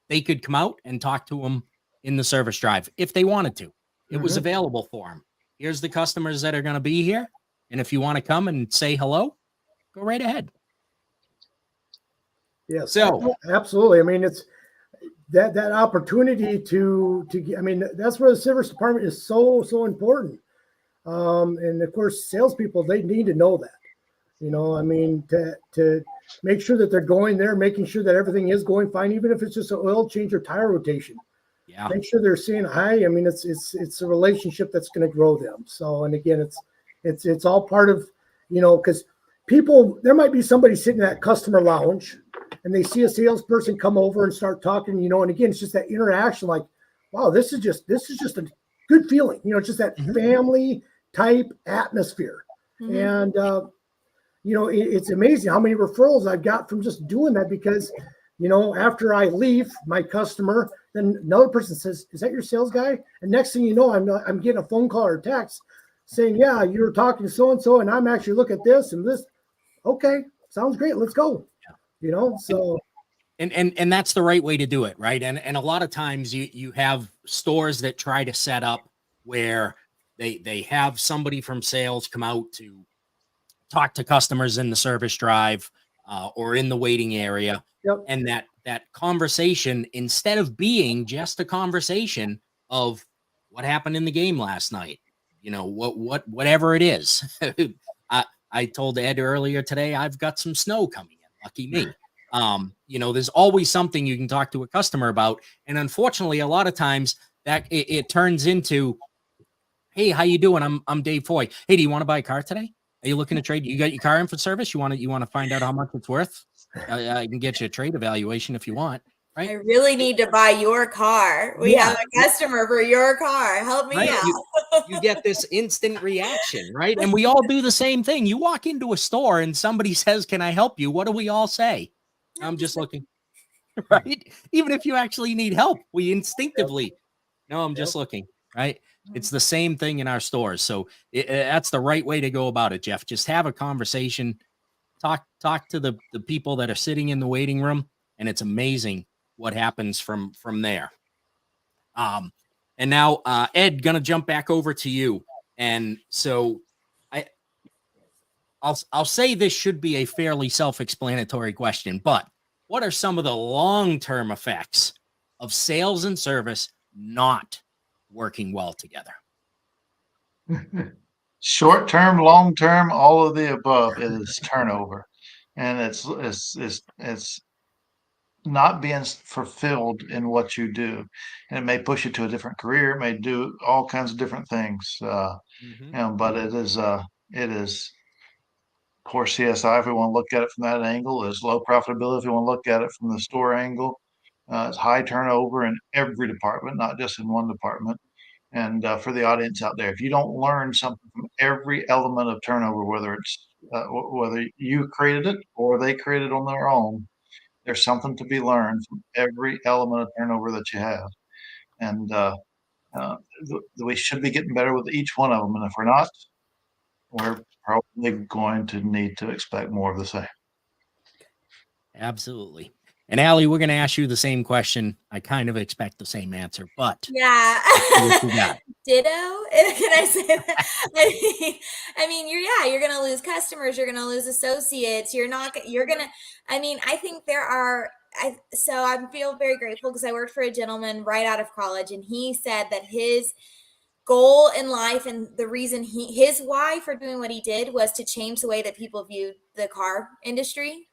[SPEAKER 1] they could come out and talk to them in the service drive if they wanted to. It was available for them. Here's the customers that are going to be here. And if you want to come and say hello, go right ahead.
[SPEAKER 3] Yes.
[SPEAKER 1] So
[SPEAKER 3] absolutely. I mean, that opportunity to I mean, that's where the service department is so important. And of course, salespeople, they need to know that. I mean, to make sure that they're going there, making sure that everything is going fine, even if it's just an oil change or tire rotation.
[SPEAKER 1] Yeah.
[SPEAKER 3] Make sure they're saying hi. I mean, it's a relationship that's going to grow them. So, and again, it's all part of, because people, there might be somebody sitting at customer lounge and they see a salesperson come over and start talking, and again, it's just that interaction, like, wow, this is just a good feeling, just that family type atmosphere. And, it's amazing how many referrals I've got from just doing that, because, after I leave my customer, then another person says, "Is that your sales guy?" And next thing you know, I'm getting a phone call or text saying, "Yeah, you were talking to so-and-so, and I'm actually looking at this and this." Okay, sounds great. Let's go. So.
[SPEAKER 1] And that's the right way to do it, right? And a lot of times you have stores that try to set up where they have somebody from sales come out to talk to customers in the service drive or in the waiting area.
[SPEAKER 3] Yep.
[SPEAKER 1] And that conversation, instead of being just a conversation of what happened in the game last night, whatever it is. I told Ed earlier today, I've got some snow coming in. Lucky me. There's always something you can talk to a customer about. And unfortunately, a lot of times that it turns into, "Hey, how you doing? I'm Dave Foy. Hey, do you want to buy a car today? Are you looking to trade? You got your car in for service? You want to find out how much it's worth? I can get you a trade evaluation if you want." Right?
[SPEAKER 2] I really need to buy your car. We have a customer for your car. Help me out.
[SPEAKER 1] You get this instant reaction, right? And we all do the same thing. You walk into a store and somebody says, "Can I help you?" What do we all say? "I'm just looking." Right? Even if you actually need help, we instinctively, "No, I'm just looking." Right? It's the same thing in our stores. So that's the right way to go about it, Jeff. Just have a conversation, talk to the people that are sitting in the waiting room, and it's amazing what happens from there. And now, Ed, gonna jump back over to you. And so I'll say this should be a fairly self-explanatory question, but what are some of the long-term effects of sales and service not working well together?
[SPEAKER 4] Short term, long term, all of the above. It is turnover, and it's not being fulfilled in what you do, and it may push you to a different career. It may do all kinds of different things. But it is poor CSI if we want to look at it from that angle. Is low profitability if you want to look at it from the store angle. It's high turnover in every department, not just in one department. And for the audience out there, if you don't learn something from every element of turnover, whether you created it or they created it on their own, there's something to be learned from every element of turnover that you have. And we should be getting better with each one of them. And if we're not, we're probably going to need to expect more of the same.
[SPEAKER 1] Absolutely. And Allie, we're going to ask you the same question. I kind of expect the same answer, but
[SPEAKER 2] yeah. Ditto. Can I say that? I mean, you're going to lose customers. You're going to lose associates. I think I feel very grateful because I worked for a gentleman right out of college, and he said that his goal in life and the reason his why for doing what he did was to change the way that people viewed the car industry.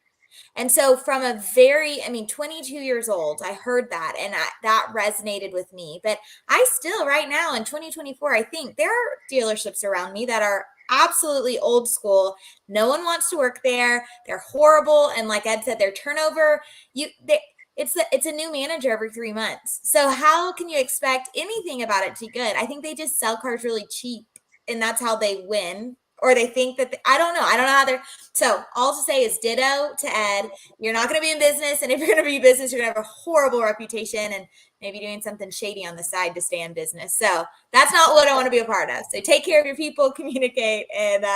[SPEAKER 2] And so from 22 years old, I heard that, and that resonated with me. But I still, right now in 2024, I think there are dealerships around me that are absolutely old school. No one wants to work there. They're horrible. And like Ed said, their turnover, it's a new manager every 3 months. So how can you expect anything about it to be good? I think they just sell cars really cheap, and that's how they win. Or they think that I don't know how they're. So all to say is ditto to Ed. You're not going to be in business, and if you're going to be in business, you're going to have a horrible reputation and maybe doing something shady on the side to stay in business. So that's not what I want to be a part of. So take care of your people, communicate, and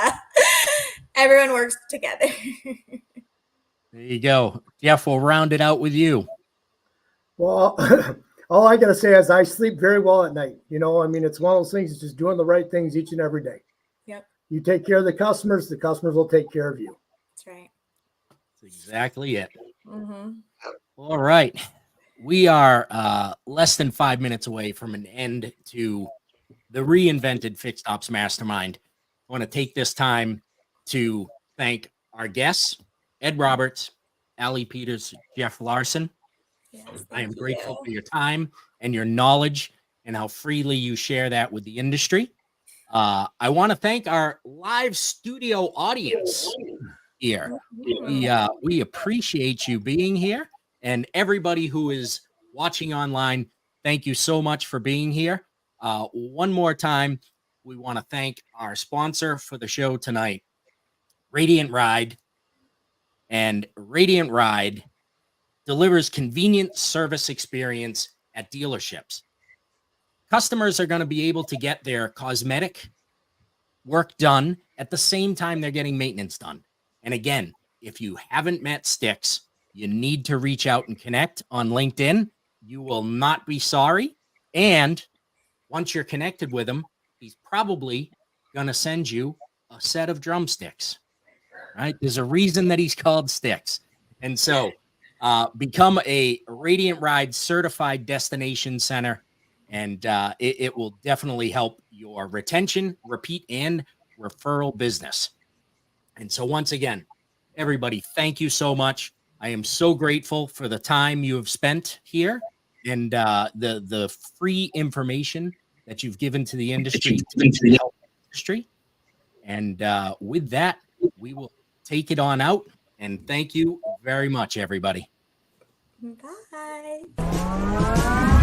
[SPEAKER 2] everyone works together.
[SPEAKER 1] There you go. Jeff, we'll round it out with you.
[SPEAKER 3] Well, all I got to say is I sleep very well at night. It's one of those things, it's just doing the right things each and every day.
[SPEAKER 2] Yep.
[SPEAKER 3] You take care of the customers will take care of you.
[SPEAKER 2] That's right.
[SPEAKER 1] That's exactly it.
[SPEAKER 2] Mm-hmm.
[SPEAKER 1] All right. we are less than 5 minutes away from an end to the reinvented Fixed Ops Mastermind. I want to take this time to thank our guests, Ed Roberts, Allie Peters, Jeff Larson.
[SPEAKER 2] Yes,
[SPEAKER 1] I am
[SPEAKER 2] thank
[SPEAKER 1] grateful
[SPEAKER 2] you.
[SPEAKER 1] for your time and your knowledge and how freely you share that with the industry. I want to thank our live studio audience here. We appreciate you being here, and everybody who is watching online, thank you so much for being here. One more time, we want to thank our sponsor for the show tonight, Radiant Ride. And Radiant Ride delivers convenient service experience at dealerships. Customers are going to be able to get their cosmetic work done at the same time they're getting maintenance done. And again, if you haven't met Styx, you need to reach out and connect on LinkedIn. You will not be sorry. And once you're connected with him, he's probably going to send you a set of drumsticks, right? There's a reason that he's called Styx. And so become a Radiant Ride certified destination center, and it will definitely help your retention, repeat, and referral business. And so once again, everybody, thank you so much. I am so grateful for the time you have spent here and the free information that you've given to the industry to help the industry. And with that, we will take it on out. And thank you very much, everybody.
[SPEAKER 2] Bye.